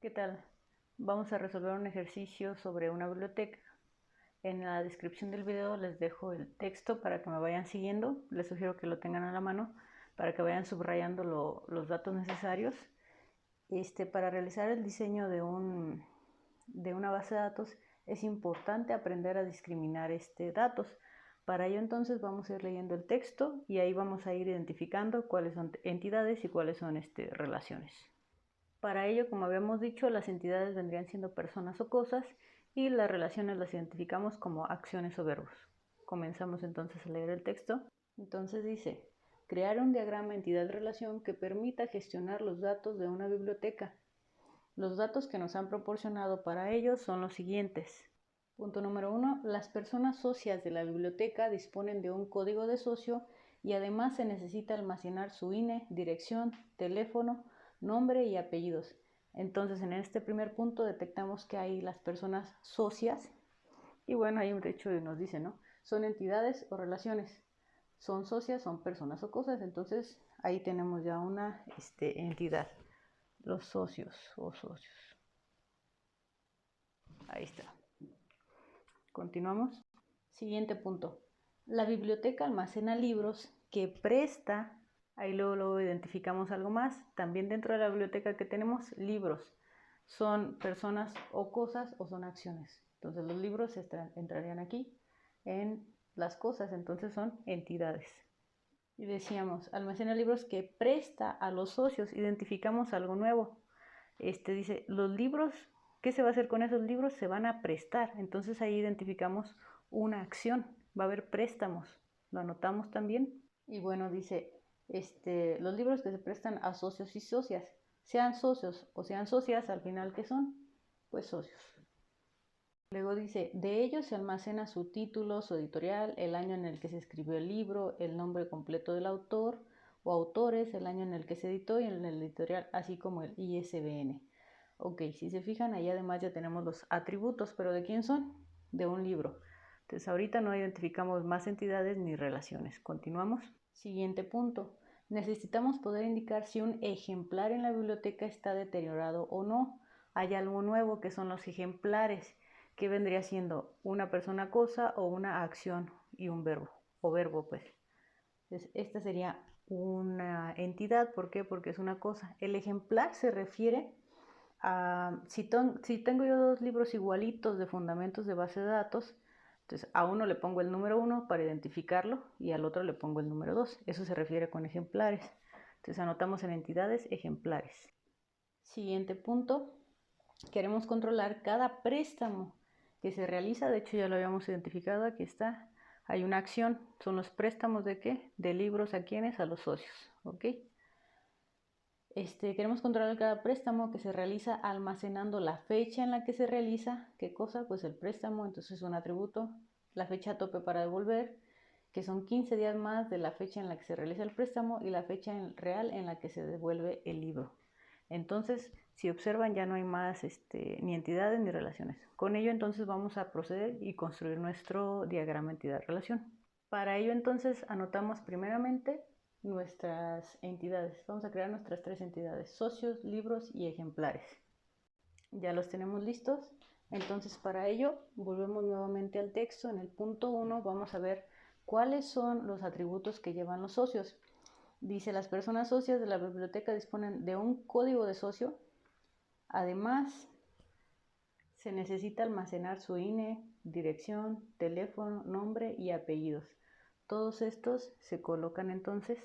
¿Qué tal? Vamos a resolver un ejercicio sobre una biblioteca. En la descripción del video les dejo el texto para que me vayan siguiendo. Les sugiero que lo tengan a la mano para que vayan subrayando los datos necesarios. Para realizar el diseño de una base de datos es importante aprender a discriminar datos. Para ello entonces vamos a ir leyendo el texto y ahí vamos a ir identificando cuáles son entidades y cuáles son relaciones. Para ello, como habíamos dicho, las entidades vendrían siendo personas o cosas y las relaciones las identificamos como acciones o verbos. Comenzamos entonces a leer el texto. Entonces dice, crear un diagrama entidad-relación que permita gestionar los datos de una biblioteca. Los datos que nos han proporcionado para ello son los siguientes. Punto número 1. Las personas socias de la biblioteca disponen de un código de socio y además se necesita almacenar su INE, dirección, teléfono, nombre y apellidos. Entonces en este primer punto detectamos que hay las personas socias y bueno, ahí de hecho nos dice, ¿no? Son entidades o relaciones. Son socias, son personas o cosas, entonces ahí tenemos ya una entidad. Los socios o socios. Ahí está. Continuamos. Siguiente punto. La biblioteca almacena libros que presta. Ahí luego identificamos algo más. También dentro de la biblioteca que tenemos libros. Son personas o cosas o son acciones. Entonces los libros entrarían aquí en las cosas. Entonces son entidades. Y decíamos, almacena libros que presta a los socios. Identificamos algo nuevo. Dice, los libros, ¿qué se va a hacer con esos libros? Se van a prestar. Entonces ahí identificamos una acción. Va a haber préstamos. Lo anotamos también. Y bueno, dice, los libros que se prestan a socios y socias, sean socios o sean socias, al final, ¿qué son? Pues socios. Luego dice, de ellos se almacena su título, su editorial, el año en el que se escribió el libro, el nombre completo del autor o autores, el año en el que se editó y en el editorial, así como el ISBN. Ok, si se fijan, ahí además ya tenemos los atributos, pero ¿de quién son? De un libro. Entonces ahorita no identificamos más entidades ni relaciones. Continuamos. Siguiente punto. Necesitamos poder indicar si un ejemplar en la biblioteca está deteriorado o no. Hay algo nuevo que son los ejemplares, que vendría siendo una persona cosa o una acción y un verbo, o verbo pues. Entonces, esta sería una entidad, ¿por qué? Porque es una cosa. El ejemplar se refiere a, si tengo yo dos libros igualitos de fundamentos de base de datos, entonces a uno le pongo el número 1 para identificarlo y al otro le pongo el número 2. Eso se refiere con ejemplares. Entonces anotamos en entidades ejemplares. Siguiente punto, queremos controlar cada préstamo que se realiza. De hecho ya lo habíamos identificado, aquí está. Hay una acción, son los préstamos de ¿qué? De libros a quienes, a los socios, ¿ok? Queremos controlar cada préstamo que se realiza almacenando la fecha en la que se realiza. ¿Qué cosa? Pues el préstamo, entonces es un atributo. La fecha tope para devolver, que son 15 días más de la fecha en la que se realiza el préstamo y la fecha real en la que se devuelve el libro. Entonces, si observan, ya no hay más ni entidades ni relaciones. Con ello, entonces, vamos a proceder y construir nuestro diagrama entidad-relación. Para ello, entonces, anotamos primeramente nuestras entidades. Vamos a crear nuestras tres entidades: socios, libros y ejemplares. Ya los tenemos listos. Entonces, para ello, volvemos nuevamente al texto. En el punto 1 vamos a ver cuáles son los atributos que llevan los socios. Dice, las personas socias de la biblioteca disponen de un código de socio. Además, se necesita almacenar su INE, dirección, teléfono, nombre y apellidos. Todos estos se colocan entonces.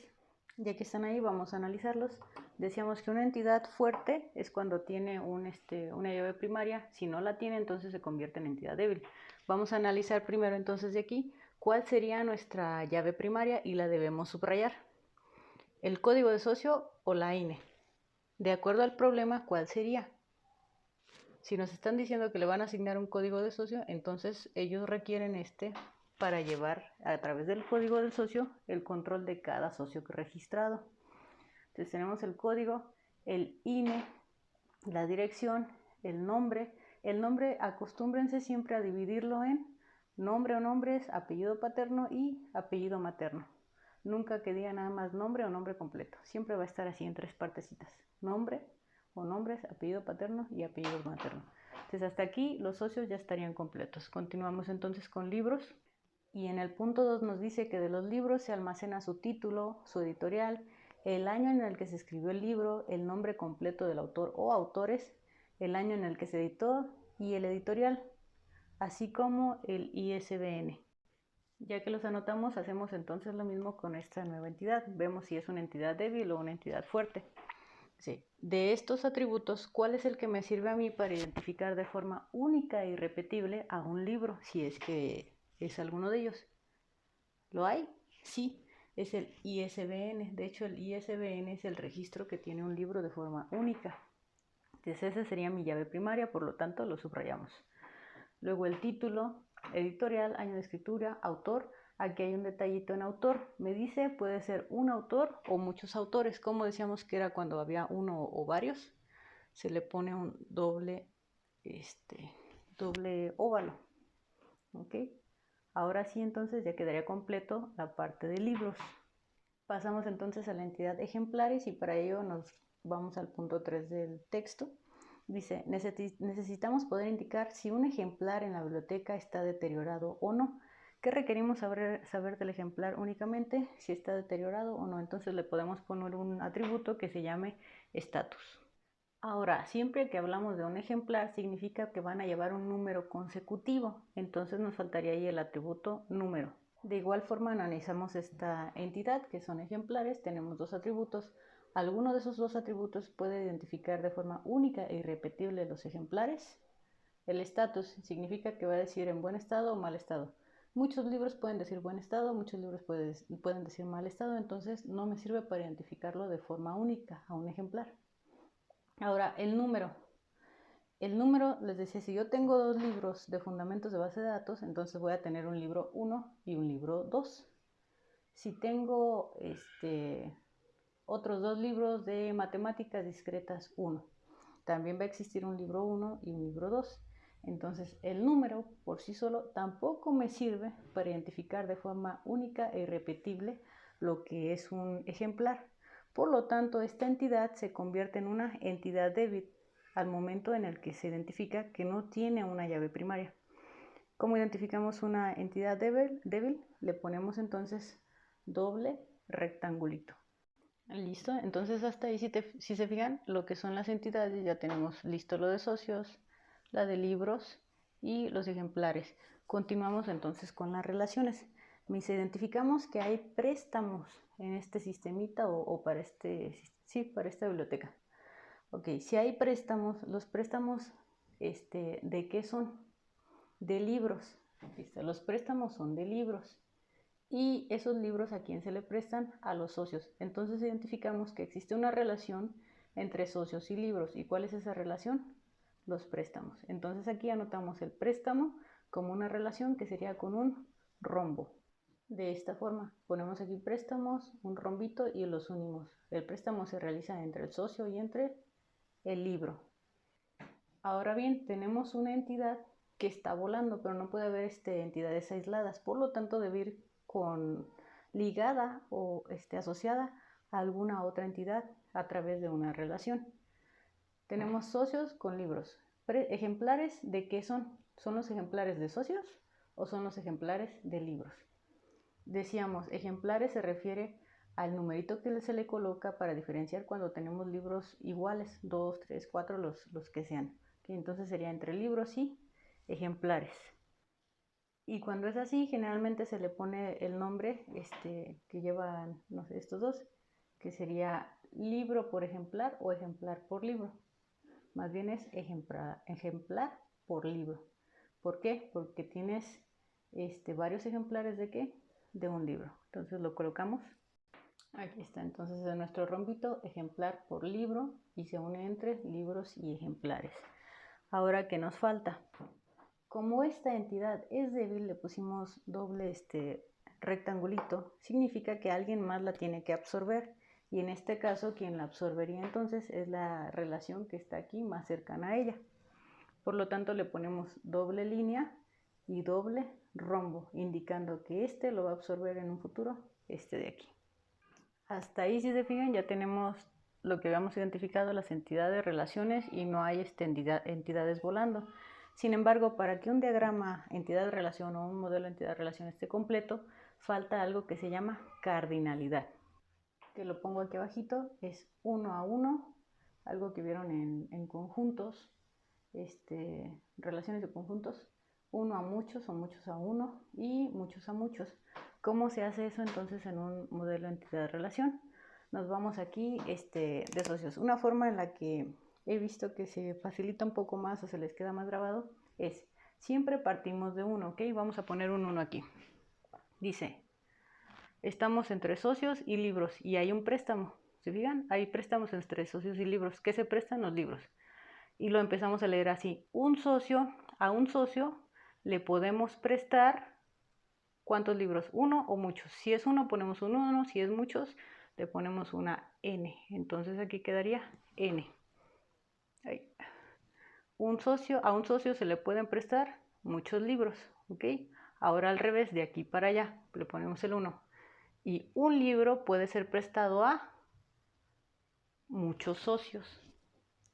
Ya que están ahí, vamos a analizarlos. Decíamos que una entidad fuerte es cuando tiene una llave primaria. Si no la tiene, entonces se convierte en entidad débil. Vamos a analizar primero entonces de aquí cuál sería nuestra llave primaria y la debemos subrayar. ¿El código de socio o la INE? De acuerdo al problema, ¿cuál sería? Si nos están diciendo que le van a asignar un código de socio, entonces ellos requieren para llevar a través del código del socio el control de cada socio registrado. Entonces tenemos el código, el INE, la dirección, el nombre. El nombre acostúmbrense siempre a dividirlo en nombre o nombres, apellido paterno y apellido materno. Nunca que diga nada más nombre o nombre completo. Siempre va a estar así en tres partecitas. Nombre o nombres, apellido paterno y apellido materno. Entonces hasta aquí los socios ya estarían completos. Continuamos entonces con libros. Y en el punto 2 nos dice que de los libros se almacena su título, su editorial, el año en el que se escribió el libro, el nombre completo del autor o autores, el año en el que se editó y el editorial, así como el ISBN. Ya que los anotamos, hacemos entonces lo mismo con esta nueva entidad. Vemos si es una entidad débil o una entidad fuerte. Sí. De estos atributos, ¿cuál es el que me sirve a mí para identificar de forma única e irrepetible a un libro, si es que es alguno de ellos? ¿Lo hay? Sí, es el ISBN. De hecho, el ISBN es el registro que tiene un libro de forma única. Entonces esa sería mi llave primaria, por lo tanto lo subrayamos. Luego el título, editorial, año de escritura, autor. Aquí hay un detallito en autor. Me dice, puede ser un autor o muchos autores. Como decíamos que era cuando había uno o varios, se le pone un doble óvalo. ¿Ok? Ahora sí, entonces ya quedaría completo la parte de libros. Pasamos entonces a la entidad ejemplares y para ello nos vamos al punto 3 del texto. Dice, necesitamos poder indicar si un ejemplar en la biblioteca está deteriorado o no. ¿Qué requerimos saber del ejemplar únicamente? Si está deteriorado o no. Entonces le podemos poner un atributo que se llame estatus. Ahora, siempre que hablamos de un ejemplar significa que van a llevar un número consecutivo. Entonces nos faltaría ahí el atributo número. De igual forma analizamos esta entidad que son ejemplares. Tenemos dos atributos. Alguno de esos dos atributos puede identificar de forma única e irrepetible los ejemplares. El estatus significa que va a decir en buen estado o mal estado. Muchos libros pueden decir buen estado, muchos libros pueden decir mal estado, entonces no me sirve para identificarlo de forma única a un ejemplar. Ahora, el número. El número, les decía, si yo tengo dos libros de fundamentos de base de datos, entonces voy a tener un libro 1 y un libro 2. Si tengo otros dos libros de matemáticas discretas 1, también va a existir un libro 1 y un libro 2. Entonces el número por sí solo tampoco me sirve para identificar de forma única e irrepetible lo que es un ejemplar. Por lo tanto, esta entidad se convierte en una entidad débil al momento en el que se identifica que no tiene una llave primaria. ¿Cómo identificamos una entidad débil? Le ponemos entonces doble rectangulito. Listo, entonces hasta ahí si se fijan lo que son las entidades, ya tenemos listo lo de socios, la de libros y los ejemplares. Continuamos entonces con las relaciones. Identificamos que hay préstamos en este sistemita o para para esta biblioteca. Ok, si hay préstamos, los préstamos ¿de qué son? De libros. Los préstamos son de libros. Y esos libros, ¿a quién se le prestan? A los socios. Entonces identificamos que existe una relación entre socios y libros. ¿Y cuál es esa relación? Los préstamos. Entonces aquí anotamos el préstamo como una relación que sería con un rombo. De esta forma, ponemos aquí préstamos, un rombito y los unimos. El préstamo se realiza entre el socio y entre el libro. Ahora bien, tenemos una entidad que está volando, pero no puede haber entidades aisladas. Por lo tanto, debe ir ligada o asociada a alguna otra entidad a través de una relación. Tenemos socios con libros. ¿Ejemplares de qué son? ¿Son los ejemplares de socios o son los ejemplares de libros? Decíamos, ejemplares se refiere al numerito que se le coloca para diferenciar cuando tenemos libros iguales, 2, 3, 4, los que sean. Entonces sería entre libros y ejemplares. Y cuando es así, generalmente se le pone el nombre que llevan, no sé, estos dos, que sería libro por ejemplar o ejemplar por libro. Más bien es ejemplar por libro. ¿Por qué? Porque tienes varios ejemplares de ¿qué? De un libro. Entonces lo colocamos. Aquí está, entonces de nuestro rombito, ejemplar por libro y se une entre libros y ejemplares. Ahora, ¿qué nos falta? Como esta entidad es débil, le pusimos doble rectangulito, significa que alguien más la tiene que absorber y en este caso quien la absorbería entonces es la relación que está aquí más cercana a ella. Por lo tanto le ponemos doble línea y doble rombo, indicando que lo va a absorber en un futuro de aquí. Hasta ahí, si se fijan, ya tenemos lo que habíamos identificado, las entidades, relaciones, y no hay entidades volando. Sin embargo, para que un diagrama entidad-relación o un modelo entidad-relación esté completo, falta algo que se llama cardinalidad, que lo pongo aquí abajito, es 1 a 1, algo que vieron en conjuntos, relaciones de conjuntos, 1 a muchos o muchos a 1 y muchos a muchos. ¿Cómo se hace eso entonces en un modelo entidad-relación? Nos vamos aquí de socios. Una forma en la que he visto que se facilita un poco más o se les queda más grabado es, siempre partimos de 1, ¿ok? Vamos a poner un 1 aquí. Dice, estamos entre socios y libros y hay un préstamo. ¿Se fijan? Hay préstamos entre socios y libros. ¿Qué se prestan? Los libros. Y lo empezamos a leer así. A un socio le podemos prestar, ¿cuántos libros? ¿Uno o muchos? Si es uno, ponemos un 1. Si es muchos, le ponemos una N. Entonces aquí quedaría N. Ahí. A un socio se le pueden prestar muchos libros, ¿ok? Ahora al revés, de aquí para allá, le ponemos el 1. Y un libro puede ser prestado a muchos socios,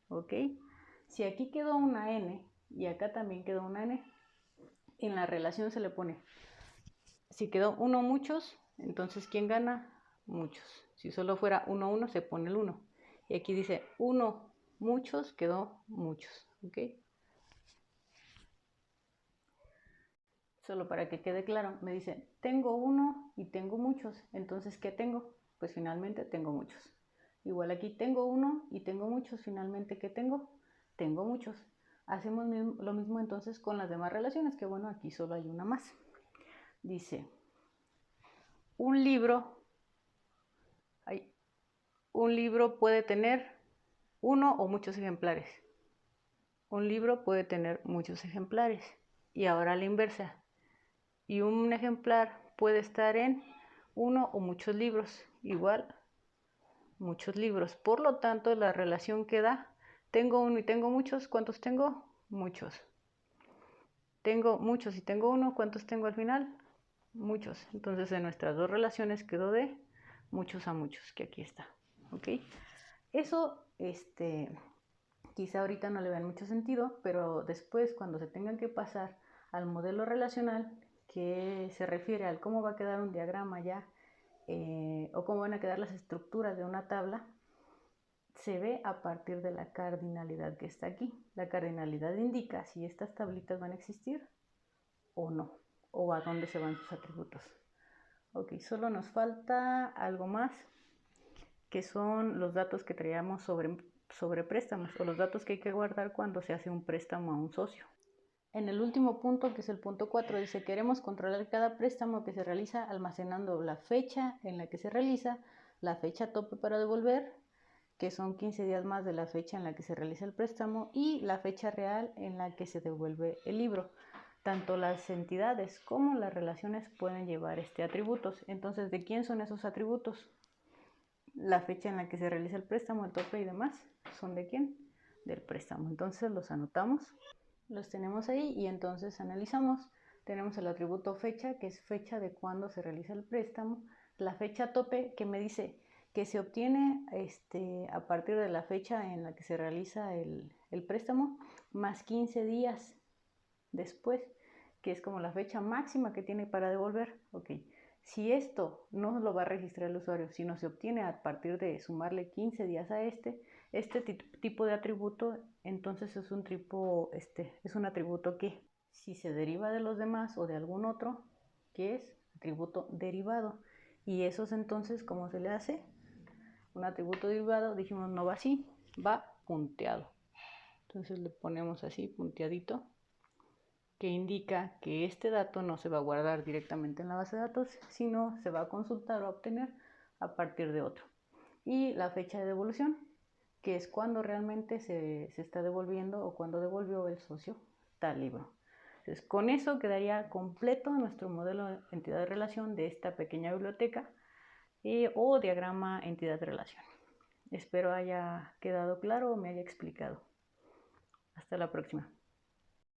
¿ok? Si aquí quedó una N y acá también quedó una N, en la relación se le pone, si quedó 1 muchos, entonces ¿quién gana? Muchos. Si solo fuera 1 1, se pone el 1. Y aquí dice 1 muchos, quedó muchos, ¿ok? Solo para que quede claro, me dice, tengo 1 y tengo muchos, entonces ¿qué tengo? Pues finalmente tengo muchos. Igual aquí tengo 1 y tengo muchos, finalmente ¿qué tengo? Tengo muchos. Hacemos lo mismo entonces con las demás relaciones, que bueno, aquí solo hay una más. Dice, un libro puede tener 1 o muchos ejemplares. Un libro puede tener muchos ejemplares. Y ahora la inversa. Y un ejemplar puede estar en 1 o muchos libros. Igual, muchos libros. Por lo tanto, la relación queda, tengo 1 y tengo muchos. ¿Cuántos tengo? Muchos. Tengo muchos y tengo 1. ¿Cuántos tengo al final? Muchos. Entonces, en nuestras dos relaciones quedó de muchos a muchos, que aquí está. ¿Ok? Eso, quizá ahorita no le vean mucho sentido, pero después, cuando se tengan que pasar al modelo relacional, que se refiere al cómo va a quedar un diagrama ya, o cómo van a quedar las estructuras de una tabla, se ve a partir de la cardinalidad que está aquí. La cardinalidad indica si estas tablitas van a existir o no, o a dónde se van sus atributos. Ok, solo nos falta algo más, que son los datos que traíamos sobre préstamos, o los datos que hay que guardar cuando se hace un préstamo a un socio. En el último punto, que es el punto 4, dice, queremos controlar cada préstamo que se realiza almacenando la fecha en la que se realiza, la fecha tope para devolver, que son 15 días más de la fecha en la que se realiza el préstamo, y la fecha real en la que se devuelve el libro. Tanto las entidades como las relaciones pueden llevar atributos. Entonces, ¿de quién son esos atributos? La fecha en la que se realiza el préstamo, el tope y demás, ¿son de quién? Del préstamo. Entonces los anotamos, los tenemos ahí y entonces analizamos. Tenemos el atributo fecha, que es fecha de cuando se realiza el préstamo. La fecha tope, que me dice que se obtiene a partir de la fecha en la que se realiza el préstamo, más 15 días después, que es como la fecha máxima que tiene para devolver. Ok. Si esto no lo va a registrar el usuario, sino se obtiene a partir de sumarle 15 días a este tipo de atributo, entonces es un atributo que, si se deriva de los demás o de algún otro, que es atributo derivado. Y esos entonces, ¿cómo se le hace? Un atributo derivado, dijimos, no va así, va punteado. Entonces le ponemos así, punteadito, que indica que este dato no se va a guardar directamente en la base de datos, sino se va a consultar o a obtener a partir de otro. Y la fecha de devolución, que es cuando realmente se está devolviendo o cuando devolvió el socio tal libro. Entonces, con eso quedaría completo nuestro modelo de entidad de relación de esta pequeña biblioteca o diagrama entidad de relación. Espero haya quedado claro o me haya explicado. Hasta la próxima.